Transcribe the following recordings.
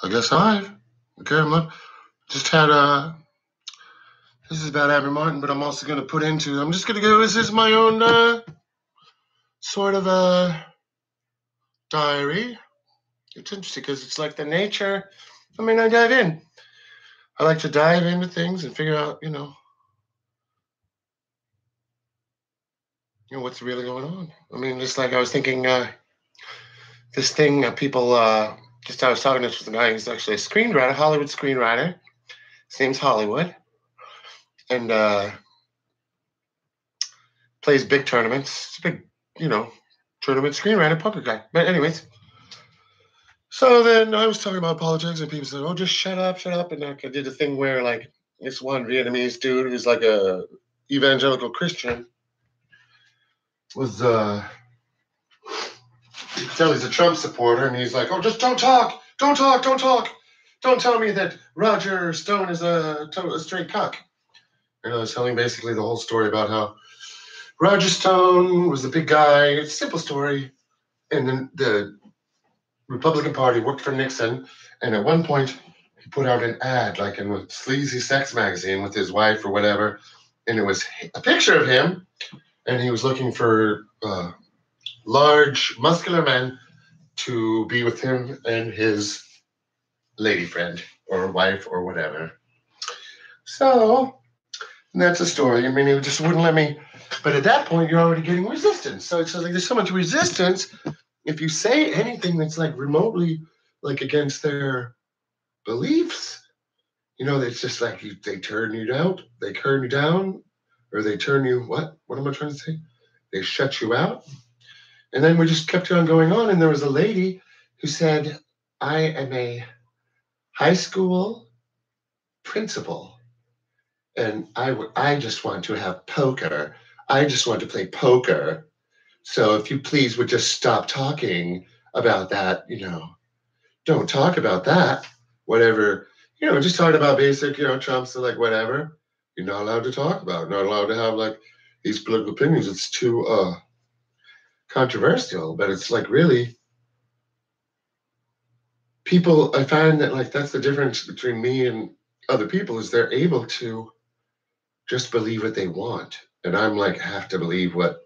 I guess live. Okay, just had this is about Abby Martin, but I'm also going to put into, I'm just going to go, this is my own sort of a diary. It's interesting because it's like the nature. I mean, I dive in. I like to dive into things and figure out, what's really going on. I mean, just like I was thinking, this thing, people, just I was talking to the guy who's actually a screenwriter, Hollywood screenwriter. His name's Hollywood. And plays big tournaments. It's a big, tournament screenwriter, poker guy. But anyways, so then I was talking about politics, and people said, "Oh, just shut up." And I did a thing where, like, this one Vietnamese dude who's like a evangelical Christian was he's a Trump supporter, and he's like, "Oh, just don't talk. Don't tell me that Roger Stone is a straight cuck." And I was telling basically the whole story about how Roger Stone was the big guy. It's a simple story. And then the Republican Party worked for Nixon. And at one point, he put out an ad, like in a sleazy sex magazine with his wife or whatever. And it was a picture of him. And he was looking for large, muscular men to be with him and his lady friend or wife or whatever. So that's a story. I mean, he just wouldn't let me. But at that point, you're already getting resistance. So it's like there's so much resistance. If you say anything that's like remotely like against their beliefs, it's just like they turn you down, or they turn you what? What am I trying to say? They shut you out. And then we just kept on going on. And there was a lady who said, "I am a high school principal, and I just want to have poker. I just want to play poker. So if you please would just stop talking about that, don't talk about that. Whatever, just talk about basic, Trump's like whatever. You're not allowed to talk about, not allowed to have like these political opinions. It's too controversial, but it's like really people, I find that like that's the difference between me and other people is they're able to just believe what they want. And I'm like, have to believe what,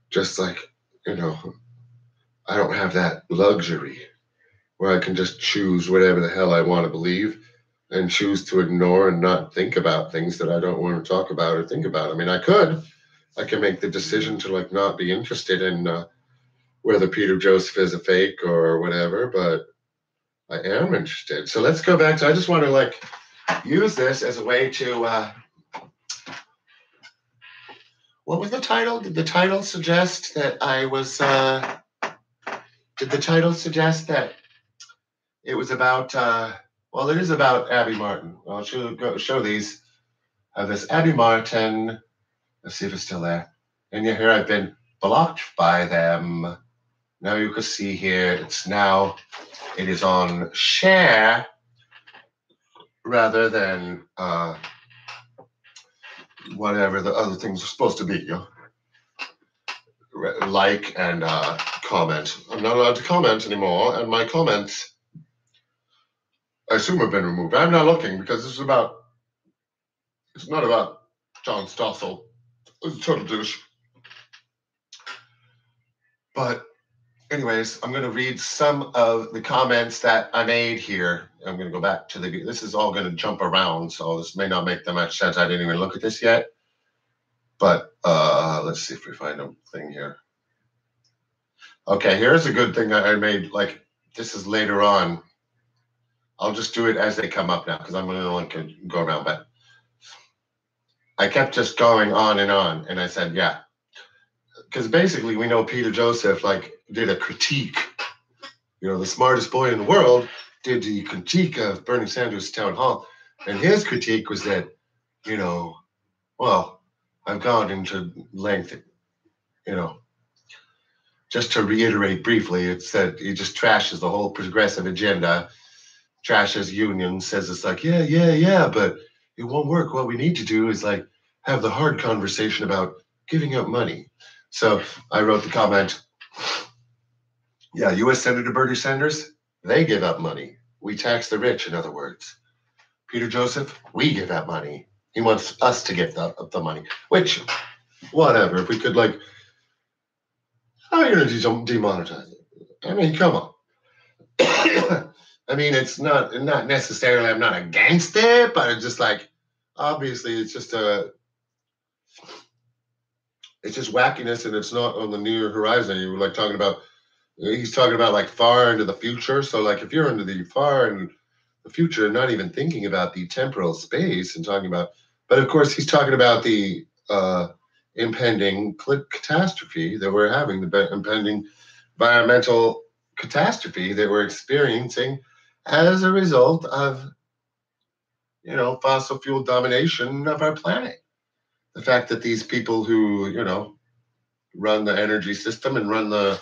just like, I don't have that luxury where I can just choose whatever the hell I want to believe and choose to ignore and not think about things that I don't want to talk about or think about. I mean, I can make the decision to like not be interested in whether Peter Joseph is a fake or whatever, but I am interested. So let's go back to, I just want to like use this as a way to, what was the title? Did the title suggest that I was, did the title suggest that it was about, well, it is about Abby Martin. I'll show these. I have this Abby Martin. Let's see if it's still there. And here I've been blocked by them. Now you can see here, it is on share rather than whatever the other things are supposed to be. Like and comment. I'm not allowed to comment anymore, and my comments, I assume, have been removed. I'm not looking because it's not about John Stossel. It's a total douche. But anyways, I'm going to read some of the comments that I made here. I'm going to go back to this is all going to jump around, so this may not make that much sense. I didn't even look at this yet. But let's see if we find a thing here. Okay, here's a good thing that I made. Like, this is later on. I'll just do it as they come up now because I'm going to go around. But I kept just going on, and I said, yeah. Because basically we know Peter Joseph like did a critique. The smartest boy in the world did the critique of Bernie Sanders' town hall. And his critique was that, well, I've gone into length, just to reiterate briefly, it's that he just trashes the whole progressive agenda, trashes unions, says it's like, yeah, but it won't work. What we need to do is like have the hard conversation about giving out money. So I wrote the comment, yeah, U.S. Senator Bernie Sanders, they give up money. We tax the rich, in other words. Peter Joseph, we give out money. He wants us to give the money, which, whatever. If we could, like, how are you going to demonetize it? I mean, come on. I mean, it's not necessarily, I'm not against it, but it's just like, obviously, it's just wackiness, and it's not on the near horizon. You were like talking about, he's talking about like far into the future. So like if you're into the far and the future, not even thinking about the temporal space and talking about, but of course he's talking about the impending catastrophe that we're having, the impending environmental catastrophe that we're experiencing as a result of, fossil fuel domination of our planet. The fact that these people who, run the energy system and run the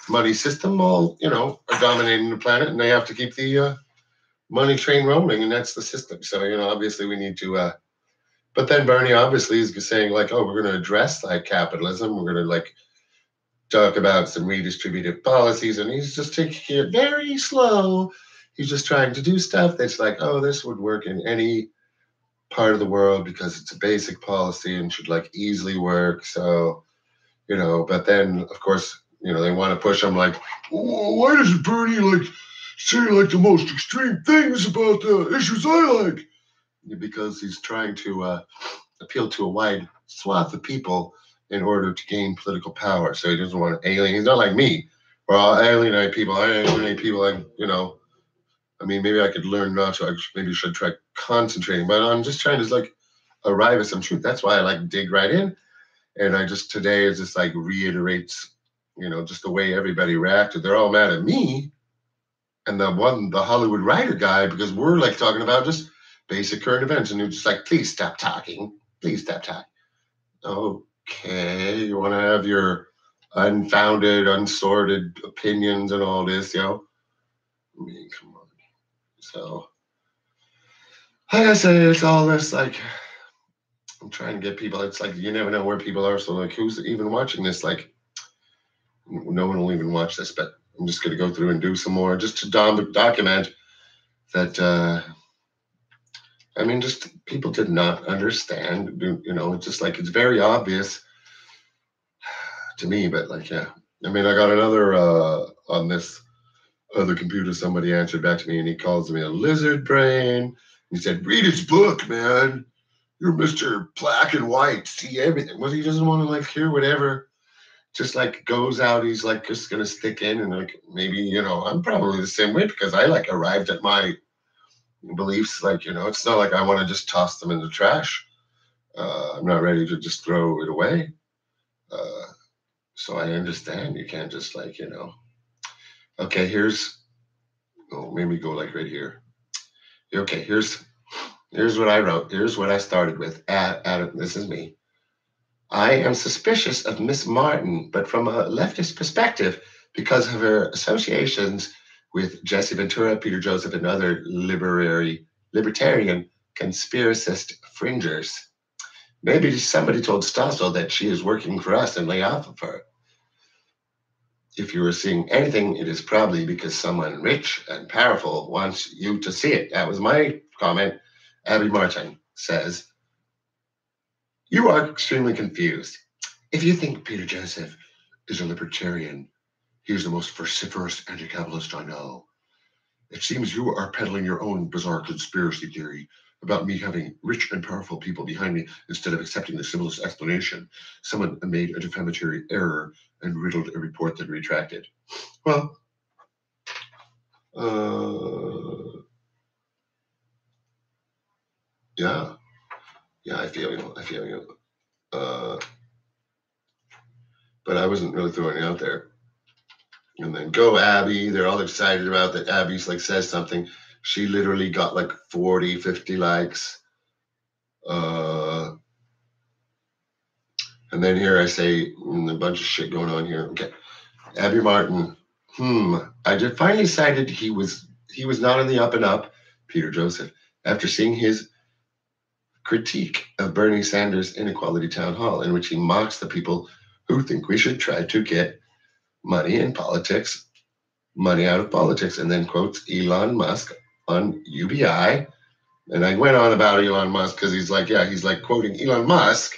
money system all, are dominating the planet, and they have to keep the money train rolling, and that's the system. So, obviously we need to, but then Bernie obviously is saying like, oh, we're going to address like capitalism. We're going to like talk about some redistributive policies, and he's just taking it very slow. He's just trying to do stuff that's like, oh, this would work in any part of the world because it's a basic policy and should like easily work. So, but then of course, they want to push him like, oh, why does Bernie like say like the most extreme things about the issues I like? Because he's trying to appeal to a wide swath of people in order to gain political power. So he doesn't want to alienate. He's not like me, where I'll alienate people. I alienate people. I mean, maybe I could learn not to. Maybe should try concentrating. But I'm just trying to like arrive at some truth. That's why I like dig right in. And I just today is just like reiterates, just the way everybody reacted. They're all mad at me and the Hollywood writer guy, because we're like talking about just basic current events, and you're just like, please stop talking. Please stop talking. Okay, you want to have your unfounded, unsorted opinions and all this, I mean, come on. So, like I say, it's all this, like, I'm trying to get people, it's like, you never know where people are, so, like, who's even watching this? Like, no one will even watch this, but I'm just going to go through and do some more, just to document that, I mean, just people did not understand, it's just like, it's very obvious to me, but like, yeah. I mean, I got another, on this other computer, somebody answered back to me, and he calls me a lizard brain. He said, read his book, man. You're Mr. Black and White, see everything. Well, he doesn't want to like hear whatever, just like goes out, he's like just going to stick in, and like, maybe, I'm probably the same way, because I like arrived at my beliefs, like, it's not like I want to just toss them in the trash. I'm not ready to just throw it away. So I understand you can't just like, okay, maybe go like right here. Okay, here's what I wrote. Here's what I started with. This is me. I am suspicious of Miss Martin, but from a leftist perspective, because of her associations with Jesse Ventura, Peter Joseph, and other libertarian conspiracist fringers. Maybe somebody told Stasso that she is working for us and lay off of her. If you are seeing anything, it is probably because someone rich and powerful wants you to see it. That was my comment. Abby Martin says, you are extremely confused. If you think Peter Joseph is a libertarian, he is the most vociferous anti-capitalist I know. It seems you are peddling your own bizarre conspiracy theory about me having rich and powerful people behind me instead of accepting the simplest explanation. Someone made a defamatory error and riddled a report that retracted. Well, yeah, I feel you. But I wasn't really throwing it out there. And then go Abby. They're all excited about that. Abby's like says something. She literally got like 40, 50 likes. And then here I say a bunch of shit going on here. Okay. Abby Martin. I just finally decided he was not on the up and up, Peter Joseph, after seeing his critique of Bernie Sanders' inequality town hall, in which he mocks the people who think we should try to get money out of politics, and then quotes Elon Musk on UBI. And I went on about Elon Musk because he's like quoting Elon Musk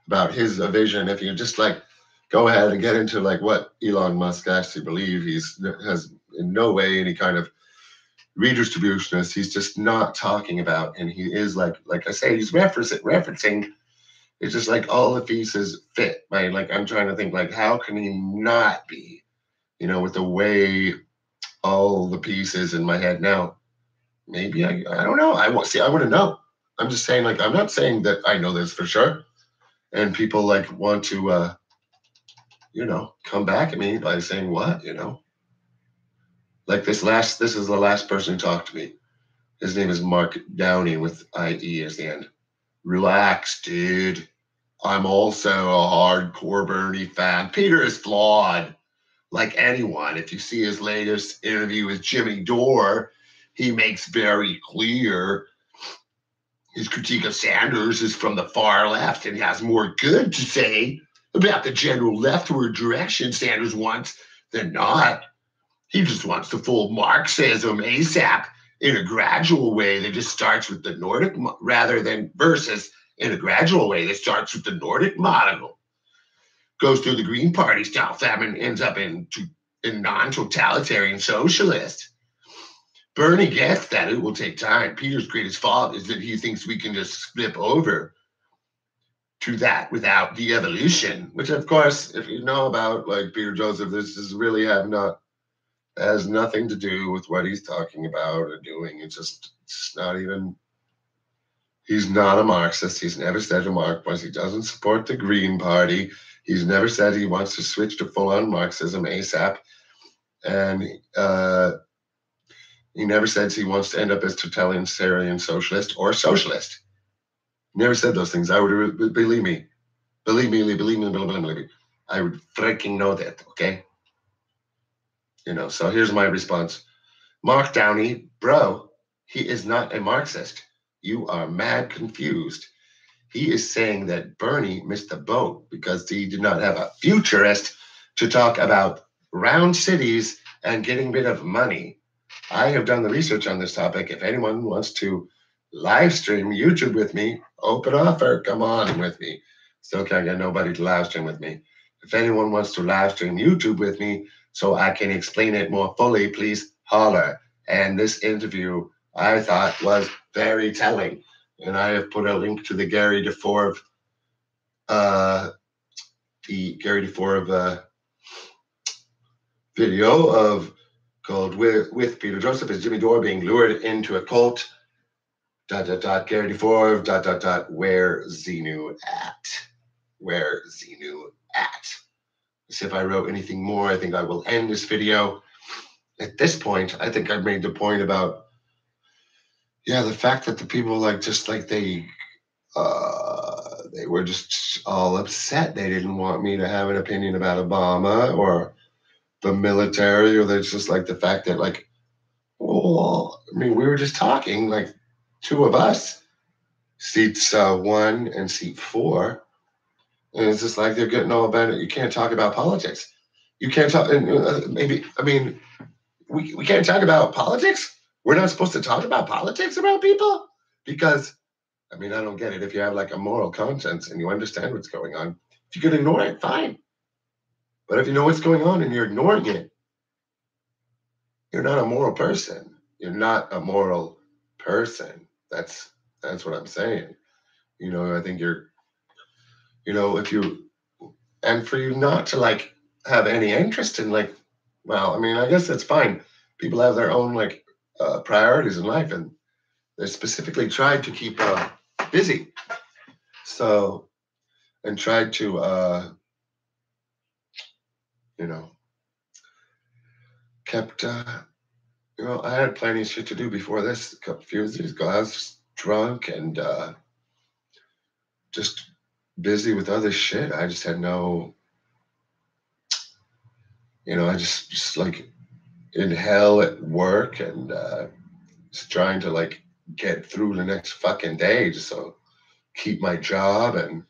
about his vision. If you just like go ahead and get into like what Elon Musk actually believes, has in no way any kind of redistributionist. He's just not talking about, and he is like I say, he's referencing. It's just like all the pieces fit. Right? Like I'm trying to think like how can he not be, with the way all the pieces in my head now. Maybe I don't know. I want to know. I'm just saying like I'm not saying that I know this for sure. And people like want to come back at me by saying what, Like this is the last person who talked to me. His name is Mark Downey with IE as the end. Relax, dude. I'm also a hardcore Bernie fan. Peter is flawed, like anyone. If you see his latest interview with Jimmy Dore, he makes very clear his critique of Sanders is from the far left and has more good to say about the general leftward direction Sanders wants than not. He just wants the full Marxism ASAP in a gradual way that just starts with the Nordic rather than versus in a gradual way that starts with the Nordic model, goes through the Green Party style famine, ends up in non-totalitarian socialist. Bernie gets that it will take time. Peter's greatest fault is that he thinks we can just flip over to that without de-evolution, which of course, if you know about like Peter Joseph, this is really has nothing to do with what he's talking about or doing. It's not even, he's not a Marxist. He's never said a Marxist. He doesn't support the Green Party. He's never said he wants to switch to full-on Marxism ASAP. And he never says he wants to end up as totalitarian socialist or socialist. Never said those things. I would believe me. I would freaking know that, okay? So here's my response. Mark Downey, bro, he is not a Marxist. You are mad confused. He is saying that Bernie missed the boat because he did not have a futurist to talk about round cities and getting rid of money. I have done the research on this topic. If anyone wants to live stream YouTube with me, open offer, come on with me. Still can't get nobody to live stream with me. If anyone wants to live stream YouTube with me so I can explain it more fully, please holler. And this interview, I thought, was very telling. And I have put a link to the Gary DeForve video of called with Peter Joseph as Jimmy Dore being lured into a cult. ... Gary DeForve ... Where Xenu at? Where Xenu at? As if I wrote anything more, I think I will end this video. At this point, I think I've made the point about the fact that the people they were just all upset. They didn't want me to have an opinion about Obama or the military, or they just like the fact that we were just talking, like two of us, seats 1 and seat 4, and it's just like they're getting all about it. You can't talk about politics. You can't talk, and we can't talk about politics. We're not supposed to talk about politics about people because, I don't get it. If you have like a moral conscience and you understand what's going on, if you can ignore it, fine. But if you know what's going on and you're ignoring it, you're not a moral person. You're not a moral person. That's what I'm saying. I think you're, if you, and for you not to have any interest in I guess that's fine. People have their own priorities in life, and they specifically tried to keep busy. So, and tried to, kept, I had plenty of shit to do before this. A few of these guys drunk and just busy with other shit. I just had no, I just in hell at work and just trying to get through the next fucking day just so keep my job. And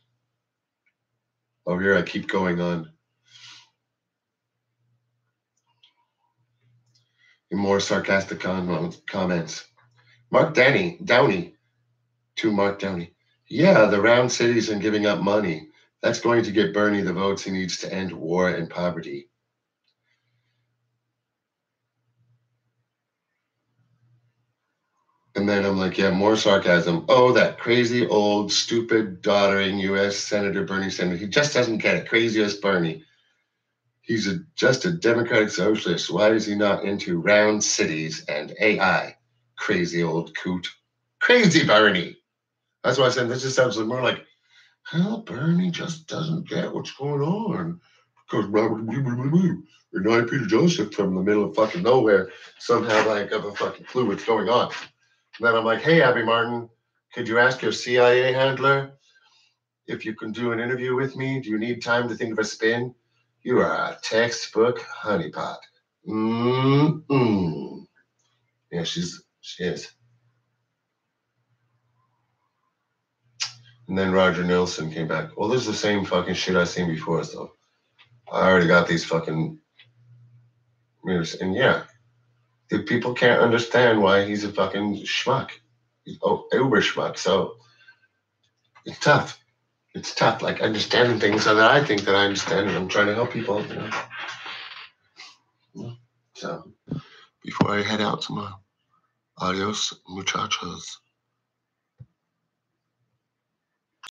over here I keep going on. More sarcastic comments. Downey, to Mark Downey. Yeah, the round cities and giving up money. That's going to get Bernie the votes he needs to end war and poverty. And then I'm like, yeah, more sarcasm. Oh, that crazy old stupid doddering U.S. Senator Bernie Sanders. He just doesn't get it. Crazy as Bernie. He's just a democratic socialist. Why is he not into round cities and AI? Crazy old coot. Crazy Bernie. That's why I said this just sounds more like, hell, Bernie just doesn't get what's going on. Because Robert and I, Peter Joseph, from the middle of fucking nowhere, somehow like have a fucking clue what's going on. And then I'm like, hey, Abby Martin, could you ask your CIA handler if you can do an interview with me? Do you need time to think of a spin? You are a textbook honeypot. Mm-mm. Yeah, she is. And then Roger Nilsson came back. Well, this is the same fucking shit I've seen before, so I already got these fucking news. And yeah, the people can't understand why he's a fucking schmuck. Uber schmuck. So it's tough. It's tough, like understanding things so that I think that I understand, and I'm trying to help people, So before I head out tomorrow, adios, muchachos.